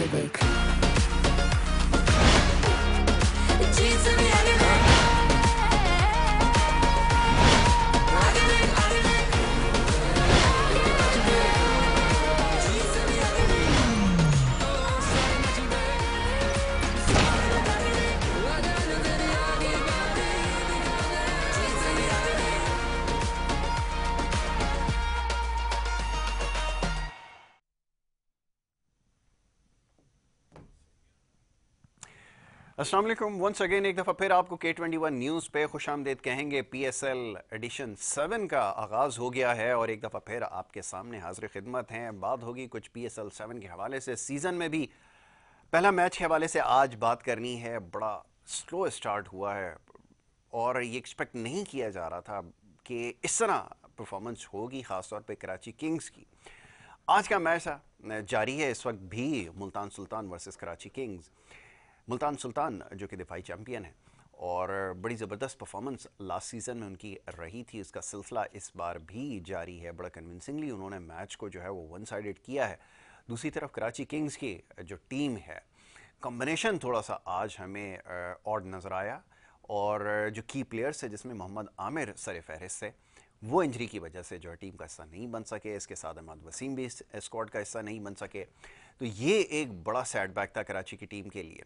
playbook. अस्सलाम वालेकुम once again एक दफ़ा फिर आपको K21 न्यूज़ पे खुशामदीद कहेंगे। PSL एडिशन 7 का आगाज़ हो गया है और एक दफ़ा फिर आपके सामने हाजिर खिदमत हैं। बात होगी कुछ PSL 7 के हवाले से। सीज़न में भी पहला मैच के हवाले से आज बात करनी है। बड़ा स्लो स्टार्ट हुआ है और ये एक्सपेक्ट नहीं किया जा रहा था कि इस तरह परफॉर्मेंस होगी, ख़ासतौर पर कराची किंग्स की। आज का मैच जारी है इस वक्त भी, मुल्तान सुल्तान वर्सेस कराची किंग्स। मुल्तान सुल्तान जो कि दिफाई चैम्पियन है और बड़ी ज़बरदस्त परफॉर्मेंस लास्ट सीज़न में उनकी रही थी, उसका सिलसिला इस बार भी जारी है। बड़ा कन्विंसिंगली उन्होंने मैच को जो है वो वन साइडेड किया है। दूसरी तरफ कराची किंग्स की जो टीम है, कॉम्बिनेशन थोड़ा सा आज हमें ऑड नज़र आया और जो की प्लेयर्स है जिसमें मोहम्मद आमिर सर फहरिस्त है, वो इंजरी की वजह से जो है टीम का हिस्सा नहीं बन सके। इसके साथ अहमद वसीम भी स्क्वाड का हिस्सा नहीं बन सके। तो ये एक बड़ा सेटबैक था कराची की टीम के लिए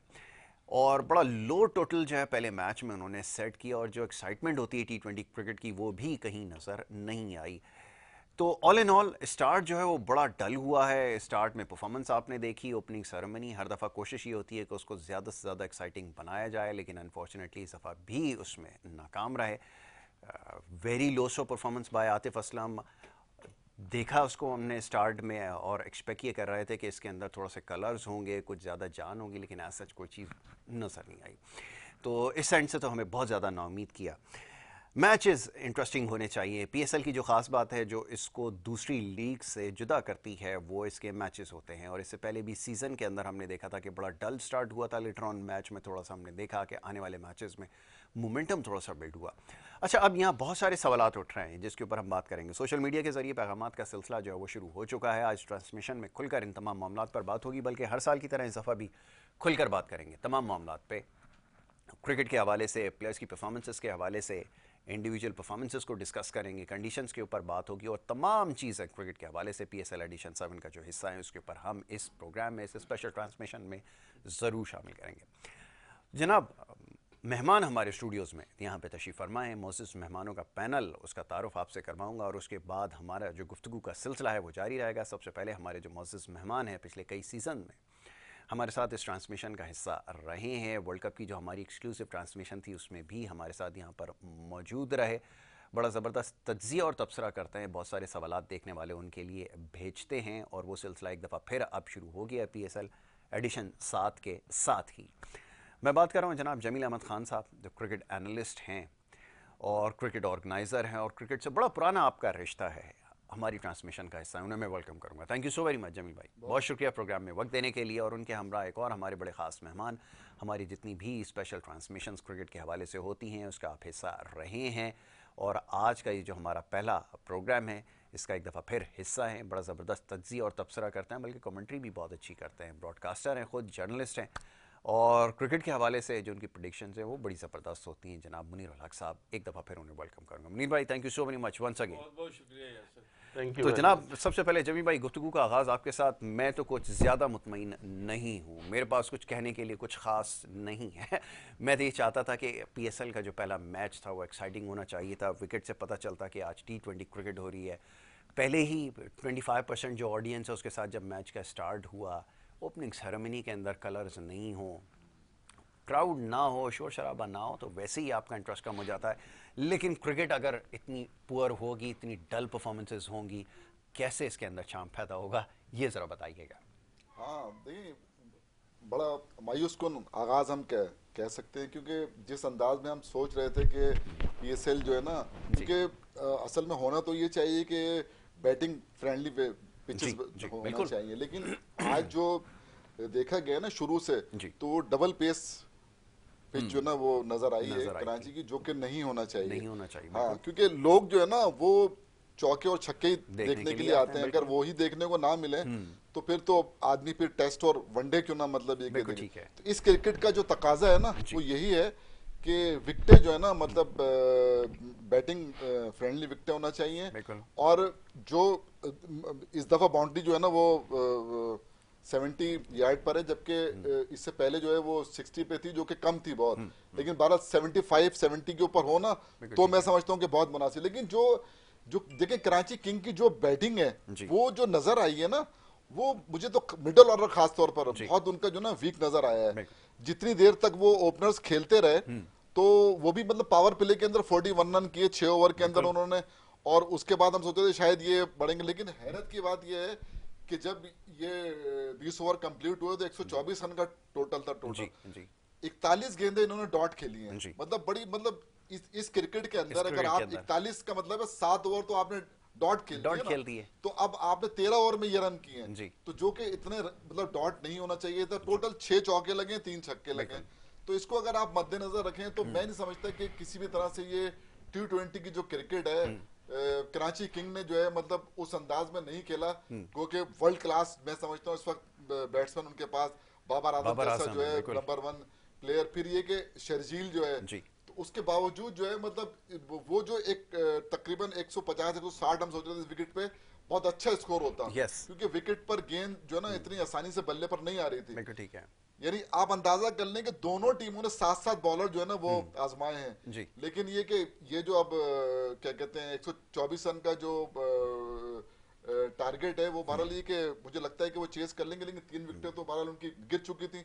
और बड़ा लो टोटल जो है पहले मैच में उन्होंने सेट किया और जो एक्साइटमेंट होती है T20 क्रिकेट की वो भी कहीं नज़र नहीं आई। तो ऑल इन ऑल स्टार्ट जो है वो बड़ा डल हुआ है। स्टार्ट में परफॉर्मेंस आपने देखी, ओपनिंग सेरेमनी, हर दफ़ा कोशिश ये होती है कि उसको ज़्यादा से ज़्यादा एक्साइटिंग बनाया जाए, लेकिन अनफॉर्चुनेटली इस दफ़ा भी उसमें नाकाम रहे। Very low so performance by Atif Aslam. देखा उसको हमने स्टार्ट में और एक्सपेक्ट ये कर रहे थे कि इसके अंदर थोड़ा से कलर्स होंगे, कुछ ज़्यादा जान होगी, लेकिन ऐसा कोई चीज़ नज़र नहीं आई। तो इस एंड से तो हमें बहुत ज़्यादा नाउम्मीद किया। मैचेस इंटरेस्टिंग होने चाहिए। PSL की जो ख़ास बात है जो इसको दूसरी लीग से जुदा करती है वो इसके मैचेस होते हैं। और इससे पहले भी सीज़न के अंदर हमने देखा था कि बड़ा डल स्टार्ट हुआ था, लेटर ऑन मैच में थोड़ा सा हमने देखा कि आने वाले मैचेस में मोमेंटम थोड़ा सा बिल्ड हुआ। अच्छा, अब यहाँ बहुत सारे सवालात उठ रहे हैं जिसके ऊपर हम बात करेंगे। सोशल मीडिया के ज़रिए पैगामात का सिलसिला जो है वो शुरू हो चुका है। आज ट्रांसमिशन में खुलकर इन तमाम मामलात पर बात होगी, बल्कि हर साल की तरह इस दफ़ा भी खुलकर बात करेंगे तमाम मामलात पे। क्रिकेट के हवाले से, प्लेयर्स की परफॉर्मेंसेस के हवाले से, इंडिविजुअल परफॉर्मेंसेस को डिस्कस करेंगे, कंडीशंस के ऊपर बात होगी और तमाम चीज़ें क्रिकेट के हवाले से PSL एडिशन 7 का जो हिस्सा है उसके ऊपर हम इस प्रोग्राम में, इस स्पेशल ट्रांसमिशन में ज़रूर शामिल करेंगे। जनाब, मेहमान हमारे स्टूडियोज़ में यहाँ पे तशरीफ़ फरमा है। मोअज़्ज़ज़ मेहमानों का पैनल, उसका तारुफ आपसे करवाऊँगा और उसके बाद हमारा जो गुफ्तगू का सिलसिला है वो जारी रहेगा। सबसे पहले हमारे जो मोअज़्ज़ज़ मेहमान हैं, पिछले कई सीज़न में हमारे साथ इस ट्रांसमिशन का हिस्सा रहे हैं। वर्ल्ड कप की जो हमारी एक्सक्लूसिव ट्रांसमिशन थी उसमें भी हमारे साथ यहाँ पर मौजूद रहे। बड़ा ज़बरदस्त तज्ज़िया और तबसरा करते हैं, बहुत सारे सवालात देखने वाले उनके लिए भेजते हैं और वो सिलसिला एक दफ़ा फिर अब शुरू हो गया PSL एडिशन 7 के साथ ही। मैं बात कर रहा हूँ जनाब जमील अहमद ख़ान साहब, जो क्रिकेट एनालिस्ट हैं और क्रिकेट ऑर्गेनाइज़र हैं और क्रिकेट से बड़ा पुराना आपका रिश्ता है, हमारी ट्रांसमिशन का हिस्सा है। उन्हें मैं वेलकम करूँगा। Thank you so very much Jameel भाई, बहुत शुक्रिया प्रोग्राम में वक्त देने के लिए। और उनके हमरा एक और हमारे बड़े ख़ास मेहमान, हमारी जितनी भी स्पेशल ट्रांसमिशंस क्रिकेट के हवाले से होती हैं उसका आप हिस्सा रहे हैं और आज का ये जो हमारा पहला प्रोग्राम है इसका एक दफ़ा फिर हिस्सा है। बड़ा ज़बरदस्त तज्ज़िया और तबसरा करते हैं, बल्कि कमेंट्री भी बहुत अच्छी करते हैं। ब्रॉडकास्टर हैं, ख़ुद जर्नलिस्ट हैं और क्रिकेट के हवाले से जो उनकी प्रेडिक्शंस हैं वो बड़ी ज़बरदस्त होती हैं। जनाब मुनीर उल हक साहब, एक दफ़ा फिर उन्हें वेलकम करूँगा। मुनीर भाई, thank you so very much once again. बहुत बहुत शुक्रिया यासर, थैंक यू। तो जनाब सबसे पहले जमील भाई, गुफ्तगू का आगाज़ आपके साथ। मैं तो कुछ ज़्यादा मुतमईन नहीं हूँ, मेरे पास कुछ कहने के लिए कुछ ख़ास नहीं है। मैं तो ये चाहता था कि PSL का जो पहला मैच था वो एक्साइटिंग होना चाहिए था। विकेट से पता चलता कि आज T20 क्रिकेट हो रही है। पहले ही 25% जो ऑडियंस है उसके साथ जब मैच का स्टार्ट हुआ, ओपनिंग सेरेमनी के अंदर कलर्स नहीं हो, क्राउड ना हो, शोर शराबा ना हो, तो वैसे ही आपका इंटरेस्ट कम हो जाता है। लेकिन क्रिकेट अगर इतनी पुअर होगी, इतनी डल परफॉर्मेंसेस होंगी, कैसे इसके अंदर चाम पैदा होगा, ये ज़रा बताइएगा। हाँ, देखिए, बड़ा मायूस कुन आगाज़ हम कह सकते हैं, क्योंकि जिस अंदाज में हम सोच रहे थे कि PSL जो है ना, क्योंकि असल में होना तो ये चाहिए कि बैटिंग फ्रेंडली पिचेस होना चाहिए, लेकिन आज जो देखा गया ना शुरू से, तो डबल पेस पिच जो ना वो नजर आई है कराची की, जो कि नहीं होना चाहिए। नहीं होना चाहिए। हाँ, क्योंकि लोग जो है ना वो चौके और छक्के ही देखने के लिए आते हैं। अगर वो ही देखने को ना मिले तो फिर तो आदमी फिर टेस्ट और वनडे क्यों ना मतलब ये बिल्कुल ठीक है। तो इस क्रिकेट का जो तकाजा है ना वो यही है कि विकेटें जो है ना मतलब बैटिंग फ्रेंडली विकेटें होना चाहिए। बिल्कुल। और जो इस दफा बाउंड्री जो है ना वो 70 यार्ड पर है, जबकि इससे पहले जो है वो 60 पे थी, जो कि कम थी बहुत। लेकिन भारत 75-70 के ऊपर हो ना तो मैं समझता हूँ कि बहुत मुनासिब। लेकिन जो जो देखिए कराची किंग की जो बैटिंग है वो जो नजर आई है ना, वो मुझे तो मिडिल ऑर्डर खास तौर पर बहुत उनका जो ना वीक नजर आया है। जितनी देर तक वो ओपनर्स खेलते रहे तो वो भी मतलब पावर प्ले के अंदर 41 रन किए 6 ओवर के अंदर उन्होंने, और उसके बाद हम सोचते थे शायद ये बढ़ेंगे। लेकिन हैरत की बात ये है कि जब ये 20 ओवर कंप्लीट हुए तो 124 रन का टोटल था। टोटल 41 गेंदें इन्होंने डॉट खेली हैं। मतलब बड़ी मतलब इस क्रिकेट के अंदर अगर आप 41 का मतलब है 7 ओवर तो आपने डॉट खेल दिए, तो अब आपने 13 ओवर में ये रन किए हैं, तो जो कि इतने मतलब डॉट नहीं होना चाहिए था। टोटल 6 चौके लगे 3 छक्के लगे। तो इसको अगर आप मद्देनजर रखें तो मैं नहीं समझता कि किसी भी तरह से ये T20 की जो क्रिकेट है कराची किंग ने जो है मतलब उस अंदाज में नहीं खेला, क्योंकि वर्ल्ड क्लास मैं समझता हूँ इस वक्त बैट्समैन उनके पास बाबर आजम जैसा जो है नंबर 1 प्लेयर, फिर ये कि शर्जील जो है, तो उसके बावजूद जो है मतलब वो जो एक तकरीबन 150-160 हम सोच रहे थे विकेट पे बहुत अच्छा स्कोर होता, क्योंकि विकेट पर गेंद जो है ना इतनी आसानी से बल्ले पर नहीं आ रही थी। ठीक है। यानी आप अंदाजा कर लें कि दोनों टीमों ने 7-7 बॉलर जो है ना वो आजमाए हैं। लेकिन ये कि ये जो अब क्या कहते हैं 124 रन का जो टारगेट है वो बहरहाल ये कि मुझे लगता है कि वो चेस कर लेंगे, लेकिन 3 विकेटें तो बहरहाल उनकी गिर चुकी थी।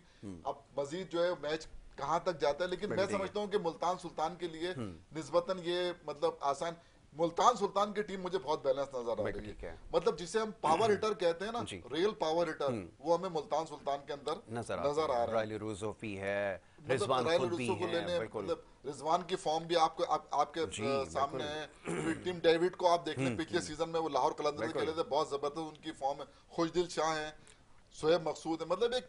अब मजीद जो है मैच कहां तक जाता है, लेकिन मैं समझता हूँ कि मुल्तान सुल्तान के लिए निस्बतन ये मतलब आसान, मुल्तान सुल्तान की टीम मुझे बहुत बैलेंस नजर आ रही है। मतलब जिसे हम पावर हिटर कहते हैं ना, रियल पावर हिटर, वो हमें मुल्तान सुल्तान के अंदर नजर आ रहा है। रूजोफी है, रिजवान को लेने मतलब रिजवान की फॉर्म भी आपके सामने है। फिर टीम डेविड को आप देख लें, पिछले सीजन में वो लाहौर कलंदर खेले थे, बहुत जबरदस्त उनकी फॉर्म है। खुशदिल शाह है, शोएब मकसूद है, मतलब एक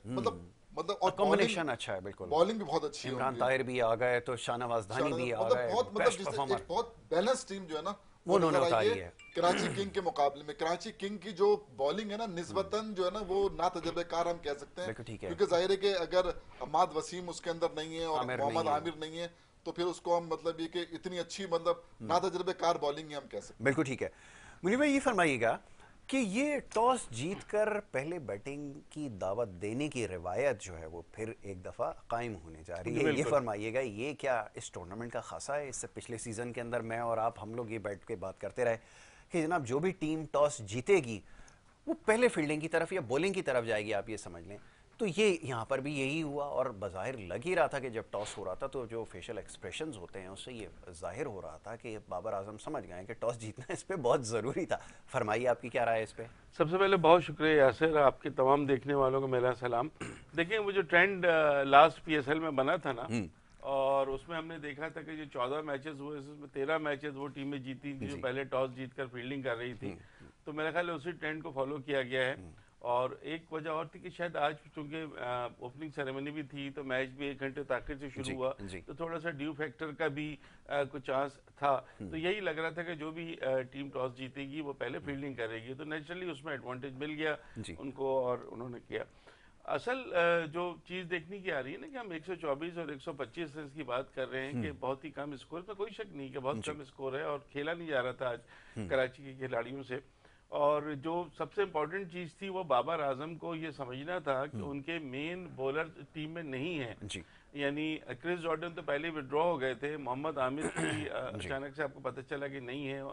मतलब और कॉम्बिनेशन अच्छा है। बिल्कुल बॉलिंग भी बहुत अच्छी है। इमरान ताहिर भी आ गए तो शाहनवाज धानी भी आ गए, मतलब एक बहुत बैलेंस टीम जो है ना वो उन्होंने उतारी है कराची किंग के मुकाबले में। कराची किंग की जो बॉलिंग है ना निस्बतन जो है ना वो ना तजर्बेकार हम कह सकते हैं, क्योंकि जाहिर है कि अगर अहमद वसीम उसके अंदर नहीं है और मोहम्मद आमिर नहीं है तो फिर उसको हम मतलब ये कि इतनी अच्छी मतलब ना तजर्बेकार बॉलिंग हम कह सकते हैं। बिल्कुल ठीक है। मुनीर भाई ये फरमाइएगा कि ये टॉस जीतकर पहले बैटिंग की दावत देने की रिवायत जो है वो फिर एक दफ़ा कायम होने जा रही है। ये फरमाइएगा ये क्या इस टूर्नामेंट का खासा है? इससे पिछले सीज़न के अंदर मैं और आप हम लोग ये बैठ के बात करते रहे कि जनाब जो भी टीम टॉस जीतेगी वो पहले फील्डिंग की तरफ या बॉलिंग की तरफ जाएगी, आप ये समझ लें। तो ये यहाँ पर भी यही हुआ और बाज़ाहिर लग ही रहा था कि जब टॉस हो रहा था तो जो फेशियल एक्सप्रेशंस होते हैं उससे ये जाहिर हो रहा था कि बाबर आजम समझ गए कि टॉस जीतना इस पे बहुत ज़रूरी था। फरमाइए आपकी क्या राय है इस पे? सबसे पहले बहुत शुक्रिया यासिर, आपके तमाम देखने वालों को मेरा सलाम। देखिए वो जो ट्रेंड लास्ट PSL में बना था ना, और उसमें हमने देखा था कि जो 14 मैचेस हुए उसमें 13 मैचेस वो टीमें जीती थी जो पहले टॉस जीतकर फील्डिंग कर रही थी। तो मेरा ख्याल है उसी ट्रेंड को फॉलो किया गया है। और एक वजह और थी कि शायद आज चूंकि ओपनिंग सेरेमनी भी थी तो मैच भी 1 घंटे ताखिर से शुरू हुआ, तो थोड़ा सा ड्यू फैक्टर का भी कुछ चांस था। तो यही लग रहा था कि जो भी टीम टॉस जीतेगी वो पहले फील्डिंग करेगी, तो नेचुरली उसमें एडवांटेज मिल गया उनको और उन्होंने किया। असल जो चीज़ देखने की आ रही है ना कि हम 124 और 125 रन की बात कर रहे हैं कि बहुत ही कम स्कोर, पर कोई शक नहीं कि बहुत कम स्कोर है और खेला नहीं जा रहा था आज कराची के खिलाड़ियों से। और जो सबसे इम्पोर्टेंट चीज़ थी वो बाबर आजम को ये समझना था कि उनके मेन बॉलर टीम में नहीं है। यानी क्रिस जॉर्डन तो पहले विड्रॉ हो गए थे, मोहम्मद आमिर की अचानक से आपको पता चला कि नहीं है,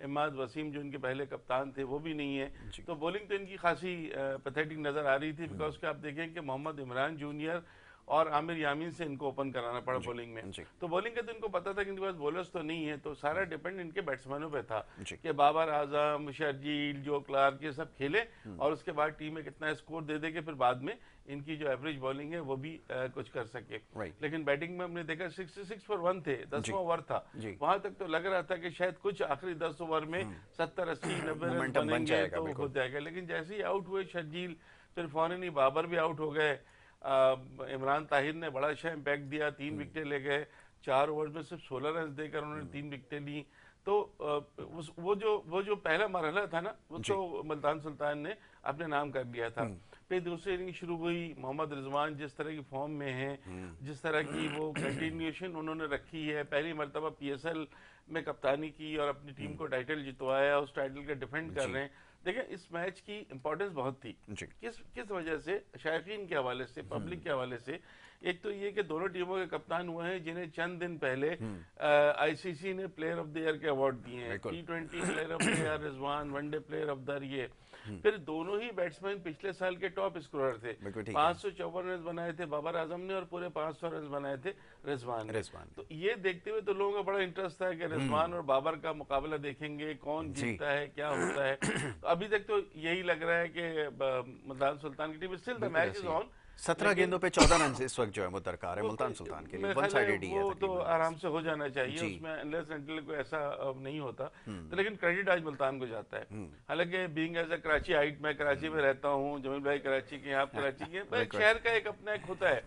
इमाद वसीम जो इनके पहले कप्तान थे वो भी नहीं है। तो बॉलिंग तो इनकी खासी पैथेटिक नज़र आ रही थी, बिकॉज कि आप देखें कि मोहम्मद इमरान जूनियर और आमिर यामीन से इनको ओपन कराना पड़ा बॉलिंग में। तो बॉलिंग का तो इनको पता था कि इनके पास बॉलर्स तो नहीं है, तो सारा डिपेंड इनके बैट्समैनों पे था कि बाबर आजम, शर्जील, जो क्लार्क ये सब खेले और उसके बाद टीम में कितना स्कोर दे दे के फिर बाद में इनकी जो एवरेज बॉलिंग है वो भी कुछ कर सके। लेकिन बैटिंग में हमने देखा 66 for 1 थे, 10वां ओवर था, वहां तक तो लग रहा था कि शायद कुछ आखिरी 10 ओवर में 70-80-90 रन बनेंगे तो हो जाएगा। लेकिन जैसे ही आउट हुए शर्जील, फिर फौरन ही बाबर भी आउट हो गए। इमरान ताहिर ने बड़ा अच्छा इम्पैक्ट दिया, 3 विकेटें ले गए, 4 ओवर में सिर्फ 16 रन देकर उन्होंने 3 विकेटें ली। तो वो जो पहला मरहला था ना, वो तो मुल्तान सुल्तान ने अपने नाम कर लिया था। फिर दूसरी इनिंग शुरू हुई, मोहम्मद रिजवान जिस तरह की फॉर्म में है, जिस तरह की वो कंटिन्यूएशन उन्होंने रखी है, पहली मरतबा पीएसएल में कप्तानी की और अपनी टीम को टाइटल जितवाया, उस टाइटल का डिफेंड कर रहे हैं। देखिए इस मैच की इंपॉर्टेंस बहुत थी, किस वजह से, शायकीन के हवाले से, पब्लिक के हवाले से। एक तो ये कि दोनों टीमों के कप्तान हुए हैं जिन्हें चंद दिन पहले आईसीसी ने प्लेयर ऑफ द ईयर के अवार्ड दिए हैं। T20 player of the year Rizwan, one day player of the year ये। फिर दोनों ही बैट्समैन पिछले साल के टॉप स्कोरर थे। 554 रन बनाए थे बाबर आजम ने और पूरे 500 रन बनाए थे रिजवान ने। तो ये देखते हुए तो लोगों का बड़ा इंटरेस्ट था कि रिजवान और बाबर का मुकाबला देखेंगे, कौन जीतता है, क्या होता है। तो अभी तक तो यही लग रहा है कि मुल्तान सुल्तान की team still the match is on. 17 गेंदों पे 14 रन इस वक्त जो है वो दरकार है मुल्तान सुल्तान के लिए। वन साइडेड ही है वो तो आराम से हो जाना चाहिए उसमें, अनलेस अनटिल कोई ऐसा नहीं होता। तो लेकिन क्रेडिट आज मुल्तान को जाता है। हालांकि being as a Karachiite, मैं कराची में रहता हूँ, जमील भाई कराची के, आप कराची के, शहर का एक अपना एक होता है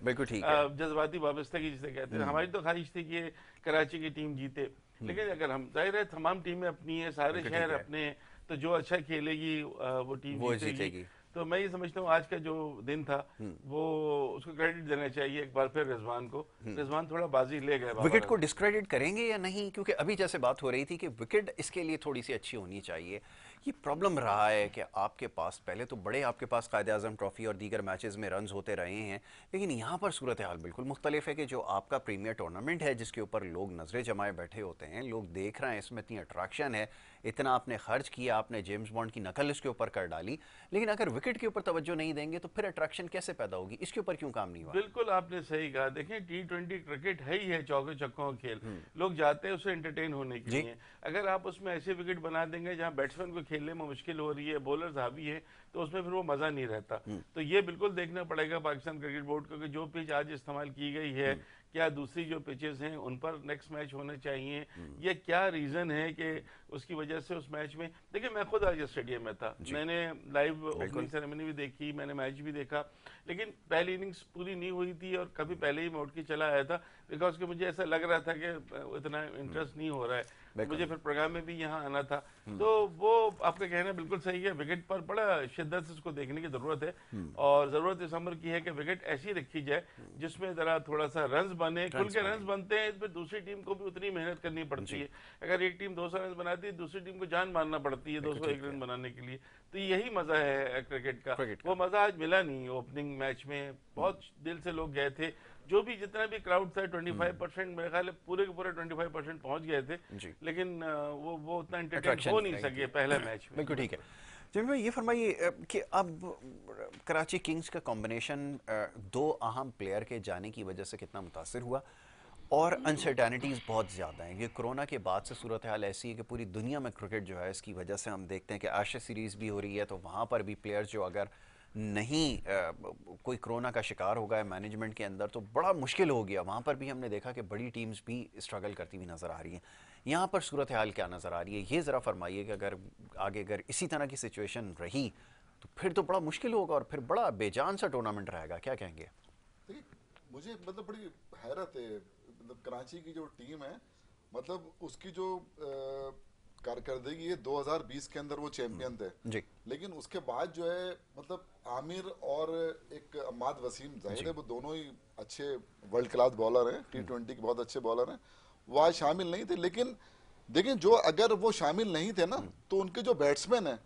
जज्बाती वाबस्तगी जिसे कहते हैं। हमारी तो ख्वाहिश थी कि कराची की टीम जीते, लेकिन अगर हम, जाहिर है तमाम टीमें अपनी है, सारे शहर अपने हैं, तो जो अच्छा खेलेगी वो टीम जीतेगी। तो मैं ये समझता हूँ आज का जो दिन था वो उसको क्रेडिट देना चाहिए एक बार फिर रिजवान को। रिजवान थोड़ा बाजी ले गए। विकेट को डिस्क्रेडिट करेंगे या नहीं, क्योंकि अभी जैसे बात हो रही थी कि विकेट इसके लिए थोड़ी सी अच्छी होनी चाहिए। ये प्रॉब्लम रहा है कि आपके पास पहले तो बड़े, आपके पास कायदे आज़म ट्रॉफी और दीगर मैचेस में रन्स होते रहे हैं, लेकिन यहाँ पर सूरत हाल बिल्कुल मुख्तलिफ है कि जो आपका प्रीमियर टूर्नामेंट है जिसके ऊपर लोग नजरें जमाए बैठे होते हैं, लोग देख रहे हैं, इसमें इतनी अट्रैक्शन है, इतना आपने खर्च किया, आपने जेम्स बॉन्ड की नकल इसके ऊपर कर डाली, लेकिन अगर विकेट के ऊपर तवज्जो नहीं देंगे तो फिर अट्रैक्शन कैसे पैदा होगी? इसके ऊपर क्यों काम नहीं हुआ? बिल्कुल आपने सही कहा। देखें T20 क्रिकेट है ही है चौके छक्कों का खेल, लोग जाते हैं उसे एंटरटेन होने के लिए। अगर आप उसमें ऐसे विकेट बना देंगे जहां बैट्समैन को खेलने में मुश्किल हो रही है, बॉलर्स हावी है, तो उसमें फिर वो मजा नहीं रहता। तो ये बिल्कुल देखना पड़ेगा पाकिस्तान क्रिकेट बोर्ड को कि जो पिच आज इस्तेमाल की गई है, क्या दूसरी जो पिचेस हैं उन पर नेक्स्ट मैच होने चाहिए, ये क्या रीजन है कि उसकी वजह से उस मैच में। देखिए मैं खुद आज स्टेडियम में था, मैंने लाइव ओपनिंग सेरेमनी भी देखी, मैंने मैच भी देखा, लेकिन पहली इनिंग्स पूरी नहीं हुई थी और कभी पहले ही मैं उठ के चला आया था, बिकॉज कि मुझे ऐसा लग रहा था कि इतना इंटरेस्ट नहीं हो रहा है, मुझे फिर प्रोग्राम में भी यहाँ आना था। तो वो आपका कहना बिल्कुल सही है, विकेट पर बड़ा शिद्दत से इसको देखने की जरूरत है, और जरूरत इस अमर की है कि विकेट ऐसी रखी जाए जिसमें जरा थोड़ा सा रन बने, खुल के रन बनते हैं, इसमें दूसरी टीम को भी उतनी मेहनत करनी पड़ती है। अगर एक टीम 200 रन बनाती है, दूसरी टीम को जान मारना पड़ती है 201 रन बनाने के लिए। तो यही मजा है क्रिकेट का, वो मजा आज मिला नहीं। ओपनिंग मैच में बहुत दिल से लोग गए थे, जो भी जितना भी क्राउड था 25% मेरे ख्याल पूरे के पूरे 25% पहुंच गए थे, लेकिन वो उतना एंटरटेन हो नहीं सके पहले मैच में। बिल्कुल ठीक है। जिम भाई ये फरमाइए कि अब कराची किंग्स का कॉम्बिनेशन दो अहम प्लेयर के जाने की वजह से कितना मुतासिर हुआ, और अनसर्टेनिटीज़ बहुत ज़्यादा हैं। ये कोरोना के बाद से सूरत हाल ऐसी है कि पूरी दुनिया में क्रिकेट जो है इसकी वजह से हम देखते हैं कि एशेज सीरीज़ भी हो रही है, तो वहाँ पर भी प्लेयर्स जो अगर नहीं कोई कोरोना का शिकार हो गया मैनेजमेंट के अंदर तो बड़ा मुश्किल हो गया। वहाँ पर भी हमने देखा कि बड़ी टीम्स भी स्ट्रगल करती हुई नज़र आ रही हैं। यहाँ पर सूरत हाल क्या नज़र आ रही है, ये ज़रा फरमाइए कि अगर आगे अगर इसी तरह की सिचुएशन रही तो फिर तो बड़ा मुश्किल होगा और फिर बड़ा बेजान सा टूर्नामेंट रहेगा, क्या कहेंगे? देखिए मुझे मतलब बड़ी हैरत है, मतलब कराची की जो टीम है, मतलब उसकी जो कारकर्दगी है 2020 के अंदर वो चैंपियन थे जी, लेकिन उसके बाद जो है मतलब आमिर और एक अम्माद वसीम, जाहिर है वो दोनों ही अच्छे वर्ल्ड क्लास बॉलर हैं, T20 के बहुत अच्छे बॉलर हैं, वो आज शामिल नहीं थे। लेकिन देखिए जो अगर वो शामिल नहीं थे ना तो उनके जो बैट्समैन हैं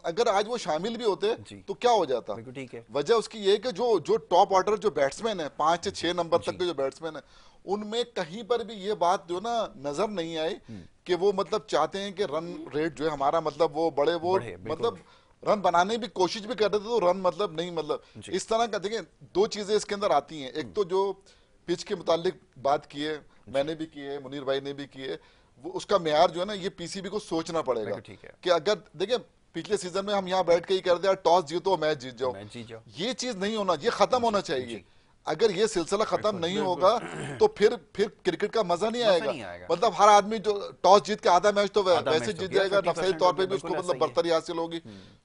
अगर आज वो शामिल भी होते तो क्या हो जाता? ठीक है, वजह उसकी ये है कि जो टॉप ऑर्डर जो बैट्समैन है 5 से 6 नंबर तक के जो बैट्समैन है उनमें कहीं पर भी ये बात जो ना नजर नहीं आई कि वो मतलब चाहते हैं कि रन रेट जो है हमारा मतलब वो बड़े वो मतलब रन बनाने की कोशिश भी कर रहे थे तो रन मतलब नहीं, मतलब इस तरह का। देखिए दो चीजें इसके अंदर आती हैं, एक तो जो पिच के मुतालिक बात की है, मैंने भी की है, मुनीर भाई ने भी की है, वो उसका मेयार जो है ना ये पीसीबी को सोचना पड़ेगा कि अगर देखिए पिछले सीजन में हम यहाँ बैठ के ही कर दिया टॉस जीतो मैच जीत जाओ, ये चीज नहीं होना, ये खत्म होना चाहिए। अगर ये सिलसिला खत्म नहीं होगा तो फिर क्रिकेट का मजा नहीं आएगा। मतलब हर आदमी जो टॉस जीत के आधा मैच तो वैसे जीत जाएगा, नफसियाती तौर पे भी उसको मतलब बर्तरी हासिल होगी।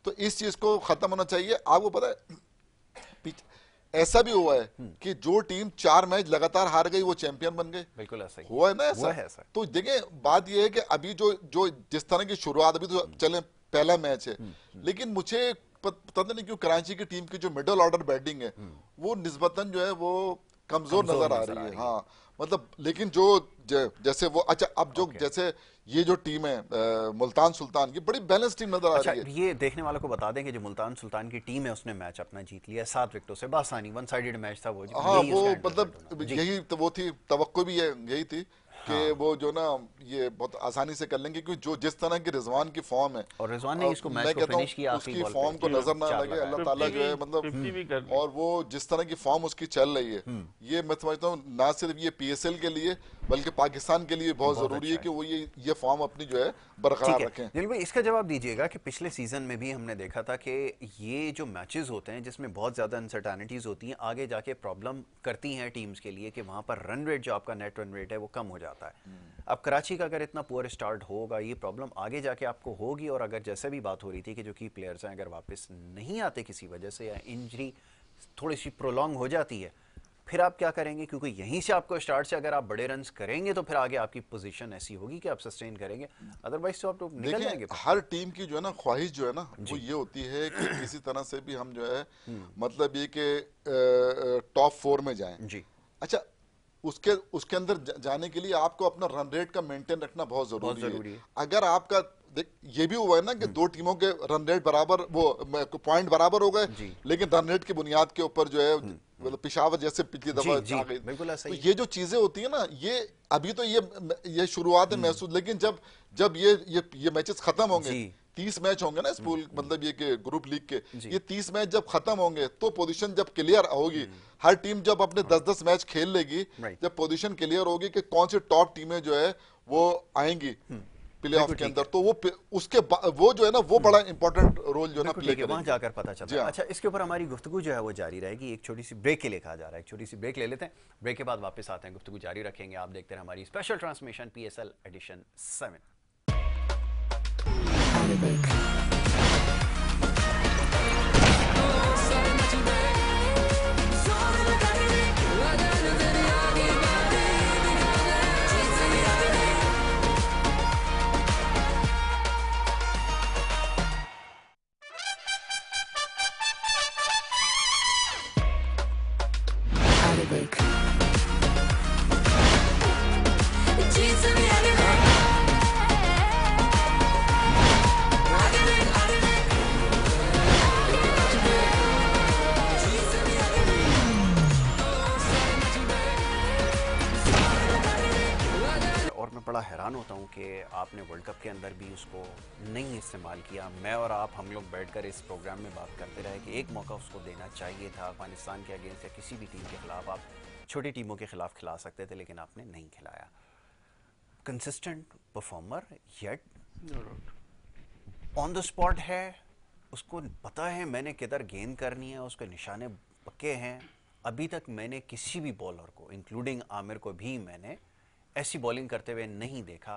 तो इस चीज को खत्म होना चाहिए। आपको पता है ऐसा भी हुआ है कि जो टीम 4 मैच लगातार हार गई वो चैंपियन बन गए। बिल्कुल ऐसा ही हुआ है ना ऐसा। हुआ है ऐसा। तो देखिए बात ये है कि अभी जो जो जिस तरह की शुरुआत, अभी तो चले पहला मैच है, लेकिन मुझे पता नहीं क्यों कराची की टीम की जो मिडिल ऑर्डर बैटिंग है वो निस्बतन जो है वो कमजोर नजर आ रही है। हाँ मतलब, लेकिन जो जैसे वो अच्छा अब जो जैसे ये जो टीम है मुल्तान सुल्तान की बड़ी बैलेंस टीम नजर आ रही है। ये देखने वालों को बता दें कि जो मुल्तान सुल्तान की टीम है उसने मैच अपना जीत लिया 7 विकेटों से, बासानी वन साइडेड मैच था वो। हाँ वो मतलब यही तो वो थी, तवक्को भी यही थी कि वो जो ना ये बहुत आसानी से कर लेंगे, क्योंकि जो जिस तरह की रिजवान की फॉर्म है, और रिजवान ने इसको मैच को फिनिश किया, उसकी फॉर्म को नजर ना लगे, अल्लाह ताला जो है मतलब, और वो जिस तरह की फॉर्म उसकी चल रही है, ये मैं समझता हूँ ना सिर्फ ये पीएसएल के लिए बल्कि पाकिस्तान के लिए बहुत जरूरी है कि वो ये फॉर्म अपनी जो है बरकरार रखें। दिल भाई इसका जवाब दीजिएगा कि पिछले सीजन में भी हमने देखा था कि ये जो मैचेस होते हैं जिसमें बहुत ज्यादा अनसर्टेनिटीज होती हैं, आगे जाके प्रॉब्लम करती हैं टीम्स के लिए कि वहां पर रन रेट जो आपका नेट रन रेट है वो कम हो जाता है। अब कराची का अगर इतना पुअर स्टार्ट होगा, ये प्रॉब्लम आगे जाके आपको होगी। और अगर जैसे भी बात हो रही थी कि जो की प्लेयर्स हैं अगर वापस नहीं आते किसी वजह से या इंजरी थोड़ी सी प्रोलॉन्ग हो जाती है, फिर आप क्या करेंगे? क्योंकि यहीं से आपको स्टार्ट से अगर आप बड़े रन्स करेंगे तो फिर आगे आपकी पोजीशन ऐसी होगी कि आप सस्टेन करेंगे, अदरवाइज तो आप तो निकल जाएंगे। हर टीम की जो है ना ख्वाहिश जो है ना वो ये होती है कि किसी तरह से भी हम जो है मतलब ये कि टॉप 4 में जाएं जी। अच्छा, उसके अंदर जाने के लिए आपको अपना रन रेट का मेंटेन रखना बहुत जरूरी है। अगर आपका देख ये भी हुआ है ना कि दो टीमों के रन रेट बराबर, वो पॉइंट बराबर हो गए, लेकिन रन रेट की बुनियाद के ऊपर जो है मतलब पिशावर जैसे पिछली दफा आ गई। तो ये जो चीजें होती है ना, ये अभी तो ये शुरुआत है महसूस, लेकिन जब ये मैचेस खत्म होंगे, 30 मैच होंगे ना इस पूल मतलब ये के ग्रुप लीग के, ये 30 मैच जब खत्म होंगे तो पोजीशन जब क्लियर होगी, हर टीम जब अपने 10-10 मैच खेल लेगी, जब पोजीशन क्लियर होगी कि कौन सी टॉप टीमें जो है वो आएंगी प्ले ऑफ के अंदर, तो वो जो है ना वो बड़ा इंपॉर्टेंट रोल जो है ना प्ले करेंगे, वहां जाकर पता चलता है। अच्छा, इसके ऊपर हमारी गुफ्तगू जो है वो जारी रहेगी। एक छोटी सी ब्रेक के लिए कहा जा रहा है, एक छोटी सी ब्रेक ले लेते हैं, ब्रेक के बाद वापस आते हैं, गुफ्तगू जारी रखेंगे। आप देखते हैं हमारी स्पेशल ट्रांसमिशन PSL एडिशन 7। बड़ा हैरान होता हूँ कि आपने वर्ल्ड कप के अंदर भी उसको नहीं इस्तेमाल किया। मैं और आप हम लोग बैठकर इस प्रोग्राम में बात करते रहे कि एक मौका उसको देना चाहिए था। अफगानिस्तान के अगेंस्ट या किसी भी टीम के खिलाफ आप छोटी टीमों के खिलाफ खिला सकते थे, लेकिन आपने नहीं खिलाया। Consistent performer, yet on the spot है, उसको पता है मैंने किधर गेंद करनी है, उसके निशाने पक्के हैं। अभी तक मैंने किसी भी बॉलर को इंक्लूडिंग आमिर को भी मैंने ऐसी बॉलिंग करते हुए नहीं देखा।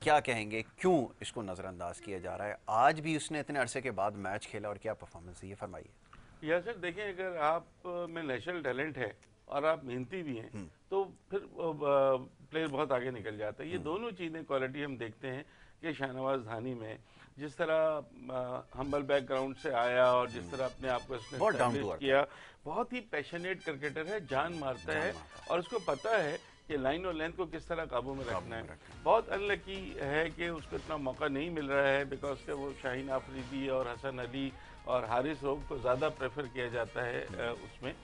क्या कहेंगे, क्यों इसको नज़रअंदाज किया जा रहा है? आज भी उसने इतने अरसे के बाद मैच खेला और क्या परफॉर्मेंस है, ये फरमाइए। या सर देखिए, अगर आप में नेशनल टैलेंट है और आप मेहनती भी हैं तो फिर प्लेयर बहुत आगे निकल जाता है। ये दोनों चीज़ें क्वालिटी हम देखते हैं कि शाहनवाज धानी में जिस तरह हम्बल बैकग्राउंड से आया और जिस तरह अपने आप को इसने किया, बहुत ही पैशनेट क्रिकेटर है, जान मारता है और उसको पता है कि लाइन और लेंथ को किस तरह काबू में रखना है। बहुत अनलकी है कि उसको इतना मौका नहीं मिल रहा है, बिकॉज के वो शाहीन आफरीदी और हसन अली और हारिस रोग को ज़्यादा प्रेफर किया जाता है उसमें।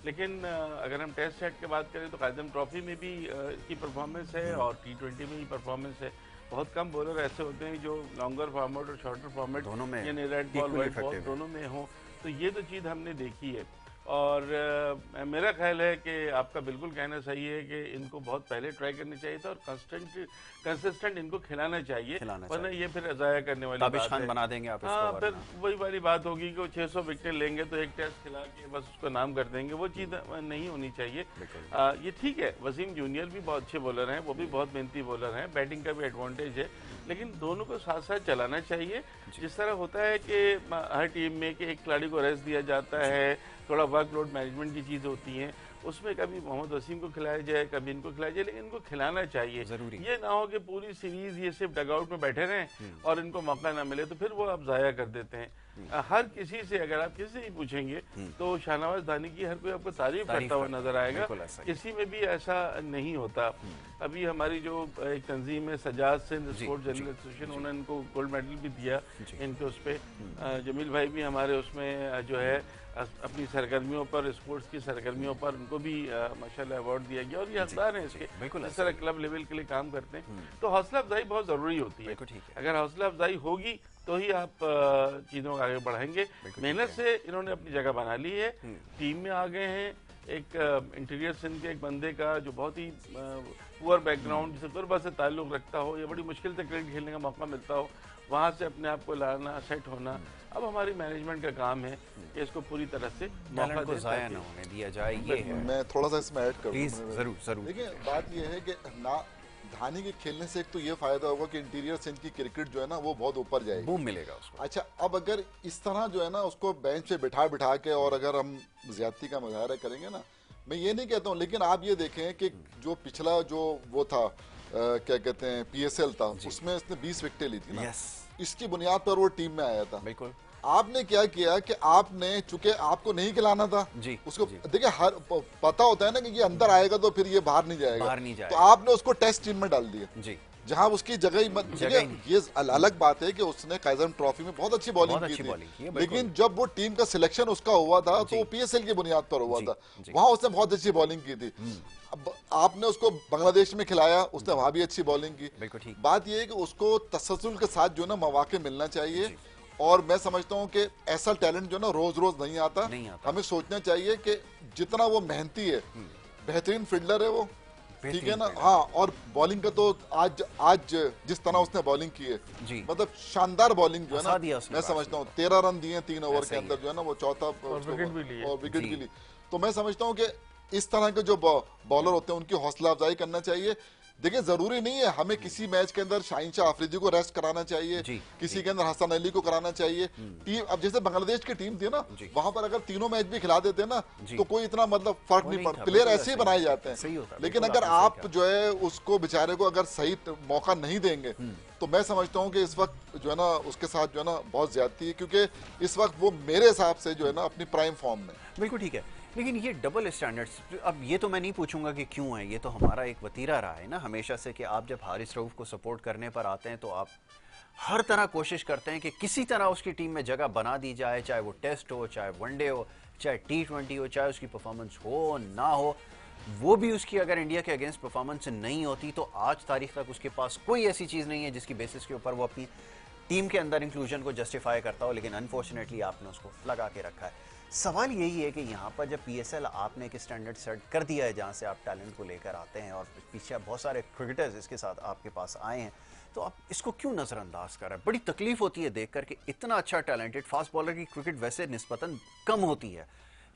लेकिन अगर हम टेस्ट सेट की बात करें तो कायदम ट्रॉफी में भी इसकी परफॉर्मेंस है और T20 में ही परफॉर्मेंस है। बहुत कम बॉलर ऐसे होते हैं जो लॉन्गर फॉर्मेट और शॉर्टर फॉर्मेट दोनों में, यानी रेड बॉल वाइट बॉल दोनों में हो, तो ये तो चीज़ हमने देखी है। और मेरा ख्याल है कि आपका बिल्कुल कहना सही है कि इनको बहुत पहले ट्राई करनी चाहिए था और कंसिस्टेंट इनको खिलाना चाहिए, वरना ये फिर ज़ाया करने वाली बात है। बना देंगे आप हाँ, फिर वही वाली बात होगी कि वो 600 विकेट लेंगे तो एक टेस्ट खिला के बस उसको नाम कर देंगे, वो चीज़ नहीं होनी चाहिए। ये ठीक है, वसीम जूनियर भी बहुत अच्छे बॉलर हैं, वो भी बहुत मेहनती बॉलर हैं, बैटिंग का भी एडवांटेज है, लेकिन दोनों को साथ साथ चलाना चाहिए। जिस तरह होता है कि हर टीम में कि एक खिलाड़ी को रेस्ट दिया जाता है, थोड़ा वर्कलोड मैनेजमेंट की चीज़ होती हैं, उसमें कभी मोहम्मद वसीम को खिलाया जाए, कभी इनको खिलाया जाए, लेकिन इनको खिलाना चाहिए। जरूरी। ये ना हो कि पूरी सीरीज ये सिर्फ डगआउट में बैठे रहें और इनको मौका ना मिले, तो फिर वो आप ज़ाया कर देते हैं। हर किसी से अगर आप किसी से ही पूछेंगे तो शाहनवाज धानी की हर कोई आपको तारीफ करता हुआ नजर आएगा, किसी में भी ऐसा नहीं होता। अभी हमारी जो एक तंजीम है Sajjad Sindh sports journalist association, उन्होंने इनको गोल्ड मेडल भी दिया इनके उस पर। जमील भाई भी हमारे उसमें जो है अपनी सरगर्मियों पर, स्पोर्ट्स की सरगर्मियों पर उनको भी माशाल्लाह अवार्ड दिया गया, और ये हकदार हैं इसके, इस तरह क्लब लेवल के लिए काम करते हैं। तो हौसला अफजाई बहुत ज़रूरी होती है। अगर हौसला अफजाई होगी तो ही आप चीज़ों को आगे बढ़ाएंगे। मेहनत से इन्होंने अपनी जगह बना ली है, टीम में आ गए हैं। एक इंटीरियर सिंध के एक बंदे का जो बहुत ही पुअर बैकग्राउंड, जिसे गुरबा से ताल्लुक़ रखता हो, या बड़ी मुश्किल से क्रिकेट खेलने का मौका मिलता हो, वहाँ से अपने आप को लाना, सेट होना, अब हमारी मैनेजमेंट का काम है कि इसको पूरी तरह से मौका को ज़ाया ना होने दिया जाए। ये है, मैं थोड़ा सा इसमें ऐड करूँ। जरूर जरूर। देखिए बात ये है कि ना धानी के खेलने से एक तो ये फायदा होगा कि इंटीरियर सिंध की क्रिकेट जो है ना वो बहुत ऊपर जाएगी, बूम मिलेगा उसको। अच्छा, अब अगर इस तरह जो है ना उसको बेंच पे बिठा के और अगर हम ज्यादती का मुजाहरा करेंगे ना, मैं ये नहीं कहता हूँ, लेकिन आप ये देखें कि जो पिछला जो वो था क्या कहते हैं PSL था, उसमें इसने 20 विकेटें ली थी ना, इसकी बुनियाद पर वो टीम में आया था। बिल्कुल। आपने क्या किया कि आपने, चूंकि आपको नहीं खिलाना था जी, उसको, देखिए हर पता होता है ना कि ये अंदर आएगा तो फिर ये बाहर नहीं जाएगा, तो आपने उसको टेस्ट टीम में डाल दिया जी, जहां उसकी जगह ही मत। ये अलग बात है कि उसने काइजर ट्रॉफी में बहुत अच्छी बॉलिंग की थी, लेकिन जब वो टीम का सिलेक्शन उसका हुआ था तो वो PSL की बुनियाद पर हुआ था, वहां उसने बहुत अच्छी बॉलिंग की थी। अब आपने उसको बांग्लादेश में खिलाया, उसने वहां भी अच्छी बॉलिंग की। बात यह है कि उसको तसलसल के साथ जो है ना मौके मिलना चाहिए, और मैं समझता हूं कि ऐसा टैलेंट जो ना रोज रोज नहीं आता। हमें सोचना चाहिए कि जितना वो मेहनती है, बेहतरीन फील्डर है वो, ठीक है ना, हाँ, और बॉलिंग का तो आज जिस तरह उसने बॉलिंग की है, मतलब शानदार बॉलिंग जो है ना, मैं समझता हूँ 13 रन दिए 3 ओवर के अंदर जो है ना, वो चौथा और विकेट भी ली। तो मैं समझता हूँ कि इस तरह के जो बॉलर होते हैं उनकी हौसला अफजाई करना चाहिए। देखिए जरूरी नहीं है हमें किसी मैच के अंदर शाहीन शाह अफरीदी को रेस्ट कराना चाहिए, किसी के अंदर हसन अली को कराना चाहिए। टीम अब जैसे बांग्लादेश की टीम थी ना, वहां पर अगर तीनों मैच भी खिला देते ना तो कोई इतना मतलब फर्क नहीं पड़ता, प्लेयर ऐसे ही बनाए जाते हैं। लेकिन अगर आप जो है उसको बेचारे को अगर सही मौका नहीं देंगे तो मैं समझता हूँ कि इस वक्त जो है ना उसके साथ जो है ना बहुत ज्यादती है, क्योंकि इस वक्त वो मेरे हिसाब से जो है ना अपनी प्राइम फॉर्म में। बिल्कुल ठीक है, लेकिन ये डबल स्टैंडर्ड्स, अब ये तो मैं नहीं पूछूंगा कि क्यों है, ये तो हमारा एक वतीरा रहा है ना हमेशा से कि आप जब हारिस रऊफ को सपोर्ट करने पर आते हैं तो आप हर तरह कोशिश करते हैं कि किसी तरह उसकी टीम में जगह बना दी जाए, चाहे वो टेस्ट हो, चाहे वनडे हो, चाहे T20 हो, चाहे उसकी परफॉर्मेंस हो ना हो। वो भी उसकी अगर इंडिया के अगेंस्ट परफॉर्मेंस नहीं होती तो आज तारीख तक उसके पास कोई ऐसी चीज़ नहीं है जिसकी बेसिस के ऊपर वो अपनी टीम के अंदर इंक्लूजन को जस्टिफाई करता हो, लेकिन अनफॉर्चुनेटली आपने उसको लगा के रखा है। सवाल यही है कि यहाँ पर जब PSL आपने एक स्टैंडर्ड सेट कर दिया है जहाँ से आप टैलेंट को लेकर आते हैं और पीछे बहुत सारे क्रिकेटर्स इसके साथ आपके पास आए हैं, तो आप इसको क्यों नज़रअंदाज कर रहे हैं? बड़ी तकलीफ होती है देख कर कि इतना अच्छा टैलेंटेड फास्ट बॉलर की क्रिकेट वैसे निस्बतन कम होती है,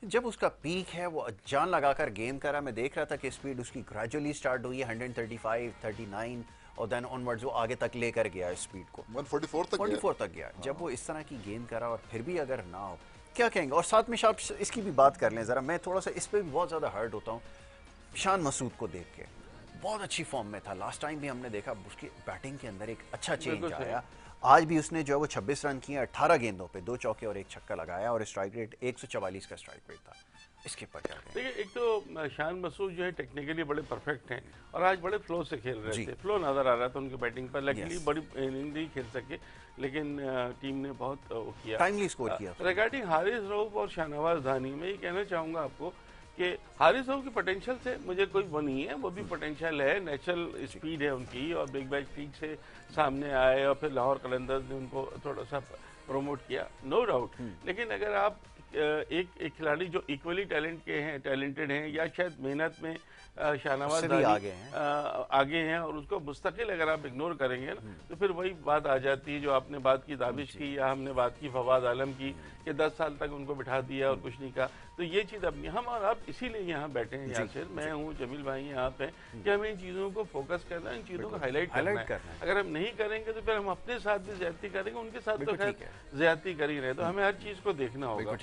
जब उसका पीक है वो जान लगाकर गेंद करा। मैं देख रहा था कि स्पीड उसकी ग्रेजुअली स्टार्ट हुई है 135, 39 और देन ऑनवर्ड्स वो आगे तक लेकर गया स्पीड को 144 तक गया। जब वो इस तरह की गेंद करा और फिर भी अगर ना हो, क्या कहेंगे? और साथ में शाह इसकी भी बात कर लें ज़रा, मैं थोड़ा सा इस पर भी बहुत ज़्यादा हर्ट होता हूँ शान मसूद को देख के। बहुत अच्छी फॉर्म में था, लास्ट टाइम भी हमने देखा उसकी बैटिंग के अंदर एक अच्छा चेंज आया। आज भी उसने जो है वो 26 रन किए 18 गेंदों पे, 2 चौके और 1 छक्का लगाया और स्ट्राइक रेट 144 का स्ट्राइक रेट था। इसके ऊपर क्या कहें? देखिए, एक तो शान मसूद जो है टेक्निकली बड़े परफेक्ट हैं और आज बड़े फ्लो से खेल रहे थे, फ्लो नज़र आ रहा था उनकी बैटिंग पर। लकीली बड़ी इनिंग नहीं खेल सके, लेकिन टीम ने बहुत किया, टाइमली स्कोर किया। रिगार्डिंग हारिस रऊफ और शाहनवाज धानी, मैं ये कहना चाहूँगा आपको कि हारिस रऊफ की पोटेंशियल से मुझे कोई वो नहीं है, वो भी पोटेंशियल है, नेचुरल स्पीड है उनकी, और बिग बैश ठीक से सामने आए और फिर लाहौर कलंदर्स ने उनको थोड़ा सा प्रमोट किया, नो डाउट। लेकिन अगर आप एक खिलाड़ी जो इक्वली टैलेंटेड हैं या शायद मेहनत में शाहनवाज उससे भी दानी आगे हैं। आगे हैं, और उसको मुस्तकिल अगर आप इग्नोर करेंगे ना तो फिर वही बात आ जाती है जो आपने बात की दाबिश की, या हमने बात की फवाद आलम की कि 10 साल तक उनको बिठा दिया और कुछ नहीं कहा। तो ये चीज़ अब नहीं, हम और आप इसीलिए यहाँ बैठे हैं यासिर, मैं हूँ, जमील भाई हैं, आप हैं, कि हमें इन चीज़ों को फोकस करना है, इन चीज़ों को हाईलाइट करना है। अगर हम नहीं करेंगे तो फिर हम अपने साथ भी ज्यादती करेंगे, उनके साथ तो खैर ज्यादती कर ही रहे, तो हमें हर चीज़ को देखना होगा।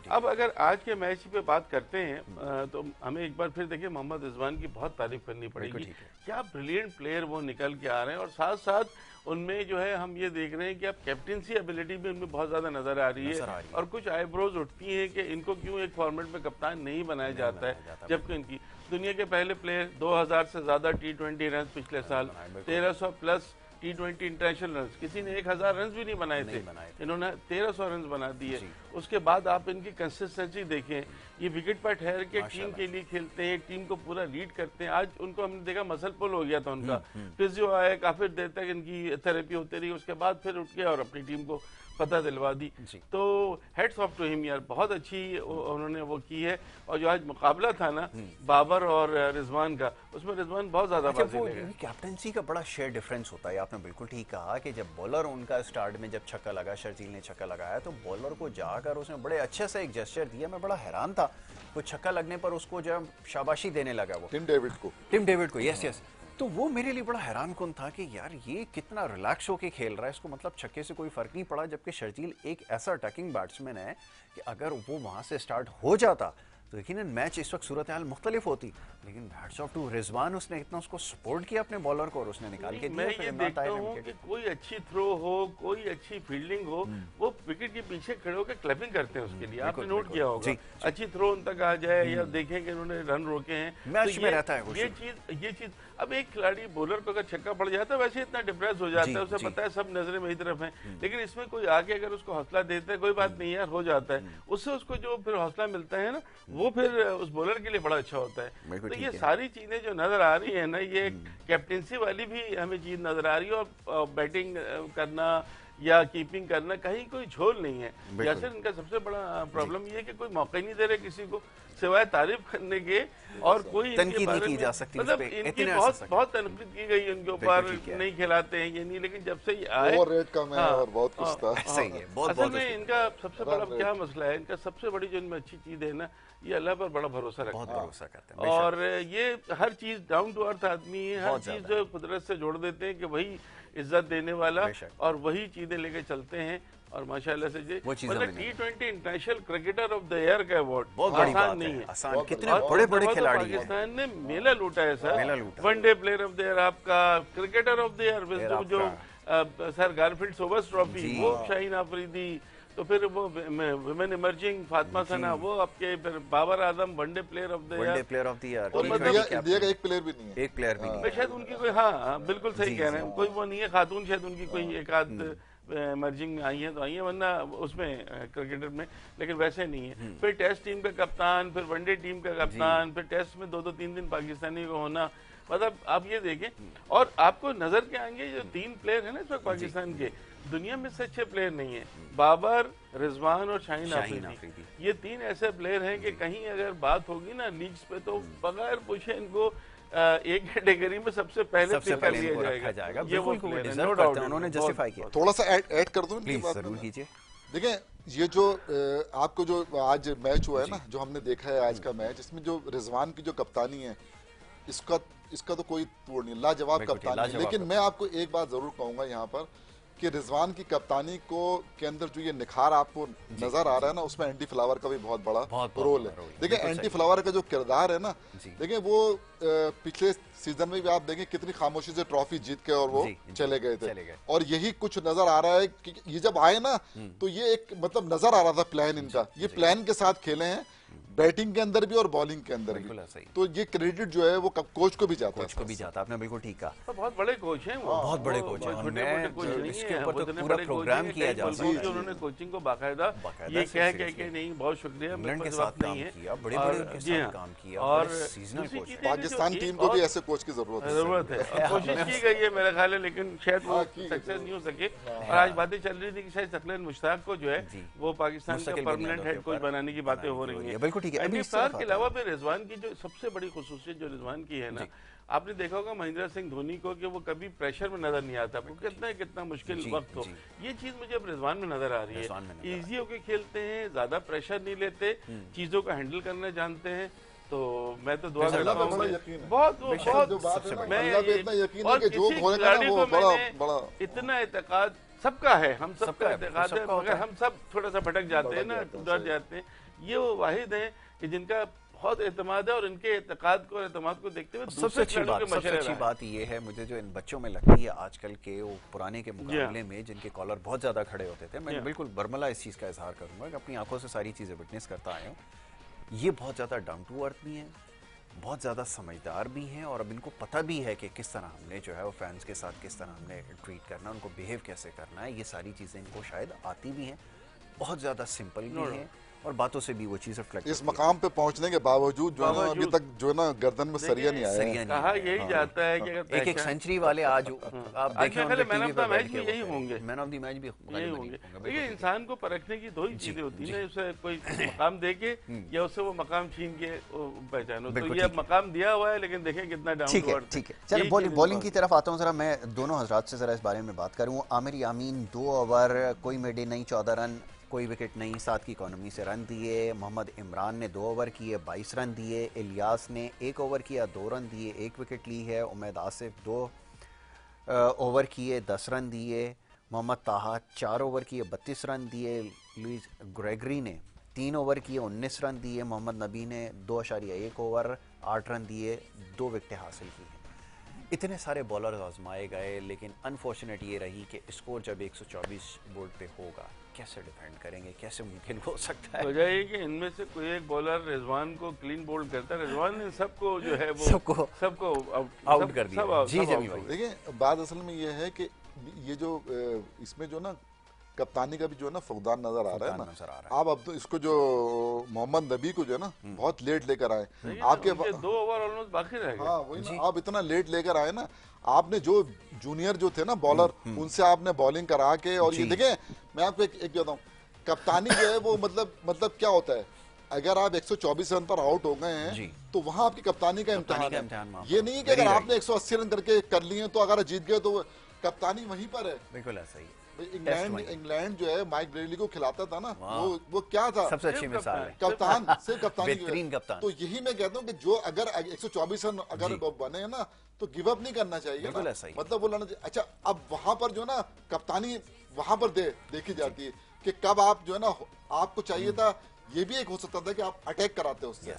अब अगर आज के मैच पे बात करते हैं तो हमें एक बार फिर देखिए मोहम्मद रिजवान की बहुत तारीफ करनी पड़ेगी। क्या ब्रिलियंट प्लेयर वो निकल के आ रहे हैं, और साथ साथ उनमें जो है हम ये देख रहे हैं कि अब कैप्टनसी एबिलिटी भी उनमें बहुत ज्यादा नजर आ रही है, और कुछ आईब्रोज उठती हैं कि इनको क्यों एक फॉर्मेट में कप्तान नहीं बनाया जाता है, जबकि इनकी दुनिया के पहले प्लेयर 2000 से ज्यादा T20 रन पिछले साल, 1300 प्लस T20 इंटरनेशनल रन, किसी ने 1000 रन भी नहीं बनाए थे, इन्होंने 1300 रन बना दिए। उसके बाद आप इनकी कंसिस्टेंसी देखें, ये विकेट पर ठहर के टीम के लिए खेलते हैं, टीम को पूरा लीड करते हैं। आज उनको हमने देखा मसल पुल हो गया था उनका, फिजियो आया, काफी देर तक इनकी थेरेपी होती रही, उसके बाद फिर उठ के और अपनी टीम को पता दिलवा दी। तो हेड्स ऑफ टू हिम यार, बहुत अच्छी उन्होंने वो की है। और जो आज मुकाबला था ना बाबर और रिजवान का, उसमें रिजवान बहुत ज्यादा कैप्टनसी का बड़ा शेयर डिफरेंस होता है। आपने बिल्कुल ठीक कहा कि जब बॉलर उनका स्टार्ट में जब छक्का लगा, शर्जील ने छक्का लगाया, तो बॉलर को जाकर उसने बड़े अच्छे से एक जेस्चर दिया। मैं बड़ा हैरान था, कुछ छक्का लगने पर उसको जब शाबाशी देने लगा वो टिम डेविड को, यस, तो वो मेरे लिए बड़ा हैरान कुन था कि यार ये कितना रिलैक्स होके खेल रहा है, इसको मतलब छक्के से कोई फर्क नहीं पड़ा। जबकि शर्जील एक ऐसा अटैकिंग बैट्समैन है कि अगर वो वहां से स्टार्ट हो जाता तो यकीनन मैच इस वक्त सूरत हाल मुख्तलिफ होती। लेकिन हैट्स ऑफ टू रिजवान, उसने इतना उसको सपोर्ट किया अपने बॉलर को, और उसने निकाल के दिया। मैं ये देखता हूँ कि कोई अच्छी थ्रो हो, कोई अच्छी फील्डिंग हो, वो विकेट के पीछे खड़े होकर क्लैपिंग करते हैं उसके लिए। आपने नोट किया होगा, अच्छी थ्रो उन तक आ जाए या देखें कि उन्होंने रन रोके हैं, मैच में रहता है ये चीज। अब एक खिलाड़ी बॉलर को अगर छक्का पड़ जाता है वैसे इतना डिप्रेस हो जाता है, उसे पता है सब नजरें मेरी तरफ हैं, लेकिन इसमें कोई आके अगर उसको हौसला देता है, कोई बात नहीं यार हो जाता है, उससे उसको जो फिर हौसला मिलता है ना, वो फिर उस बॉलर के लिए बड़ा अच्छा होता है। तो ये सारी चीजें जो नजर आ रही है ना, ये कैप्टेंसी वाली भी हमें चीज नजर आ रही है, और बैटिंग करना या कीपिंग करना कहीं कोई झोल नहीं है। जैसे इनका सबसे बड़ा प्रॉब्लम ये है कि कोई मौका ही नहीं दे रहे किसी को, सिवाय तारीफ करने के, और कोई तनकीद नहीं की जा सकती, मतलब इनकी बहुत तनकीद की गई इनके ऊपर, नहीं खिलाते हैं ये नहीं, लेकिन जब से ये आए रेट कम है और बहुत कुछ था। सही है, असल में इनका सबसे बड़ा क्या मसला है, इनका सबसे बड़ी जो इनमें अच्छी चीज है ना, ये अल्लाह पर बड़ा भरोसा रखते हैं, और ये हर चीज डाउन टू अर्थ आदमी है, हर चीज जो कुदरत से जोड़ देते हैं कि वही इज्जत देने वाला, और वही चीजें लेके चलते हैं। और माशाल्लाह से जी मतलब T20 international cricketer of the year का अवार्ड बहुत आसान नहीं है, आसान कितने बड़े खिलाड़ी हैं। पाकिस्तान ने मेला लूटा है sir, one day player of the year, आपका क्रिकेटर ऑफ द ईयर जो सर गारफील्ड सोबर्स ट्रॉफी, वो शाहीन आफरीदी, तो फिर वो वुमेन इमर्जिंग फातिमा सना, वो आपके फिर Babar Azam one day player of the year, India का एक प्लेयर भी नहीं है, शायद उनकी कोई, हाँ बिल्कुल सही कह रहे हैं, कोई वो नहीं है खातून, शायद उनकी कोई एक आध मर्जिंग आई है तो आई है, वरना उसमें क्रिकेटर में, लेकिन वैसे नहीं है। फिर टेस्ट टीम का कप्तान, फिर वनडे टीम का कप्तान, फिर टेस्ट में 2-3 दिन पाकिस्तानी को होना, मतलब आप ये देखें। और आपको नजर के आएंगे जो 3 प्लेयर है ना इस वक्त पाकिस्तान के, दुनिया में से अच्छे प्लेयर नहीं है, बाबर, रिजवान और शाहीन आफरीदी, ये 3 ऐसे प्लेयर हैं कि कहीं अगर बात होगी ना लीग्स पे, तो बगैर पूछे इनको एक कैटेगरी में सबसे पहले कर लिया जाएगा। ये वो नो डाउट उन्होंने जस्टिफाई किया। थोड़ा सा ऐड कर दूं, प्लीज जरूर कीजिए। देखिए ये जो आपको जो आज मैच हुआ है ना, जो हमने देखा है आज का मैच, इसमें जो रिजवान की जो कप्तानी है, इसका तो कोई तोड़ नहीं, लाजवाब कप्तानी है। लेकिन मैं आपको एक बात जरूर कहूंगा यहाँ पर कि रिजवान की कप्तानी के अंदर जो ये निखार आपको नजर आ रहा है ना, उसमें एंटी फ्लावर का भी बहुत बड़ा रोल है। देखिए एंटी फ्लावर का जो किरदार है ना, देखिए वो पिछले सीजन में भी आप देखें कितनी खामोशी से ट्रॉफी जीत के और वो चले गए थे, और यही कुछ नजर आ रहा है कि ये जब आए ना, तो ये एक मतलब नजर आ रहा था प्लान इनका, ये प्लान के साथ खेले हैं, बैटिंग के अंदर भी और बॉलिंग के अंदर भी। तो ये क्रेडिट जो है वो कोच को भी जाता है, आपने बिल्कुल ठीक कहा। तो बहुत बड़े कोच हैं वो, बहुत बड़े कोच हैं, मैं इसके ऊपर तो पूरा प्रोग्राम किया जा सकता है। उन्होंने कोचिंग को बाकायदा ये कह के नहीं, बहुत शुक्रिया, इंग्लैंड के साथ काम किया, बड़े-बड़े उनके साथ काम किया, और सीजनल कोच। पाकिस्तान टीम को भी ऐसे कोच की जरूरत है। कोशिश की गई है मेरा ख्याल है, लेकिन शायद वो सक्सेस नहीं हो सके। और आज बातें चल रही थी कि शायद सकलन मुश्ताक को जो है वो पाकिस्तान का परमानेंट हेड कोच बनाने की बातें हो रही है। ठीक है। अभी इस इफ्तार तरफ के आते हैं। अलावा फिर रिजवान की जो सबसे बड़ी खुसूसियत जो रिजवान की है ना, आपने देखा होगा महेंद्र सिंह धोनी को कि वो कभी प्रेशर में नजर नहीं आता, वो कितना मुश्किल वक्त हो, ये चीज मुझे अब रिजवान में नजर आ रही है। इजी होके खेलते हैं, ज्यादा प्रेशर नहीं लेते, चीजों को हैंडल करना जानते हैं। तो मैं तो दुआ करता हूँ, बहुत यकीन है कि जो बोलेगा ना वो बड़ा इतना एतकाद सबका है, हम सबका एतकाद है, मगर हम सब थोड़ा सा भटक जाते हैं ना, डर जाते हैं। ये वो वाहिद है कि जिनका बहुत एतमाद है और इनके एतकाद को और एतमाद को देखते हुए सबसे अच्छी बात ये है मुझे जो इन बच्चों में लगती है आजकल के, वो पुराने के मुकाबले में जिनके कॉलर बहुत ज्यादा खड़े होते थे, मैं बिल्कुल बर्मला इस चीज का इजहार करूंगा कि अपनी आंखों से सारी चीजें विटनेस करता आया हूँ, ये बहुत ज्यादा डाउन टू अर्थ भी हैं, बहुत ज़्यादा समझदार भी हैं, और अब इनको पता भी है कि किस तरह हमने जो है वो फैंस के साथ किस तरह हमने ट्रीट करना, उनको बिहेव कैसे करना है, ये सारी चीज़ें इनको शायद आती भी हैं, बहुत ज़्यादा सिंपल भी हैं, और बातों से भी वो चीज़ रिफ्लेक्ट इस मकाम पे पहुंचने के बावजूद जो है ना अभी तक जो है ना गर्दन में सरिया नहीं आया। कहा यही जाता है कि अगर एक सेंचुरी वाले आज आप देखें मैन ऑफ द मैच भी यही होंगे, मैन ऑफ द मैच भी यही होंगे। देखिए इंसान को परखने की दो ही चीजें होती है, उसे कोई मकाम दे के या उससे वो मकाम छीन के पहचानो। तो ये अब मकाम दिया हुआ है, लेकिन देखें कितना डाउन टू अर्थ। ठीक है, चलो बॉलिंग की तरफ आता हूँ जरा। मैं दोनों हजरात से जरा इस बारे में बात करूँ। आमिर यामीन 2 ओवर, कोई मिडे नहीं, 14 रन, कोई विकेट नहीं, 7 की इकोनॉमी से रन दिए। मोहम्मद इमरान ने 2 ओवर किए, 22 रन दिए। इलियास ने 1 ओवर किया, 2 रन दिए, 1 विकेट ली है। उमैद आसिफ 2 ओवर किए, 10 रन दिए। मोहम्मद ताहा 4 ओवर किए, 32 रन दिए। लुइस ग्रेगरी ने 3 ओवर किए, 19 रन दिए। मोहम्मद नबी ने 2.1 ओवर, 8 रन दिए, 2 विकेटें हासिल की हैं। इतने सारे बॉलर आजमाए गए, लेकिन अनफॉर्चुनेट ये रही कि स्कोर जब 124 बोर्ड पे होगा, कैसे डिफेंड करेंगे, कैसे मुमकिन हो सकता है? वजह ये कि इनमें से कोई एक बॉलर रिजवान को क्लीन बोल्ड करता है, रिजवान ने सबको जो है वो सबको आउट कर दिया। जी जमील भाई, देखिए बात असल में ये है कि ये जो इसमें जो ना कप्तानी का भी जो है ना फुकदान नजर आ रहा है ना। आप अब तो इसको जो मोहम्मद नबी को जो है ना बहुत लेट लेकर आए, आपके 2 ओवर ऑलमोस्ट बाकी रह गए। हाँ वही ना, आप इतना लेट लेकर आए ना, आपने जो जूनियर जो थे ना बॉलर उनसे आपने बॉलिंग करा के, और ये देखें मैं आपको एक बताऊं, कप्तानी जो है वो मतलब क्या होता है, अगर आप 124 रन पर आउट हो गए हैं तो वहां आपकी कप्तानी का इम्तिहान है। ये नहीं कि अगर आपने 180 रन करके कर लिए तो अगर जीत गए तो कप्तानी वहीं पर है। बिल्कुल ऐसा ही है। इंग्लैंड जो है माइक ब्रेडली को खिलाता था ना, वो क्या था, सबसे अच्छी मिसाल है, कप्तान सिर्फ कप्तानी, बेहतरीन कप्तान। तो यही मैं कहता हूँ कि जो अगर 124 रन अगर बने हैं ना तो गिव अप नहीं करना चाहिए ना, मतलब वो लाना चाहिए। अच्छा अब वहां पर जो ना कप्तानी वहां पर देखी जाती है कि कब आप जो है ना, आपको चाहिए था, ये भी एक हो सकता था कि आप अटैक कराते उससे।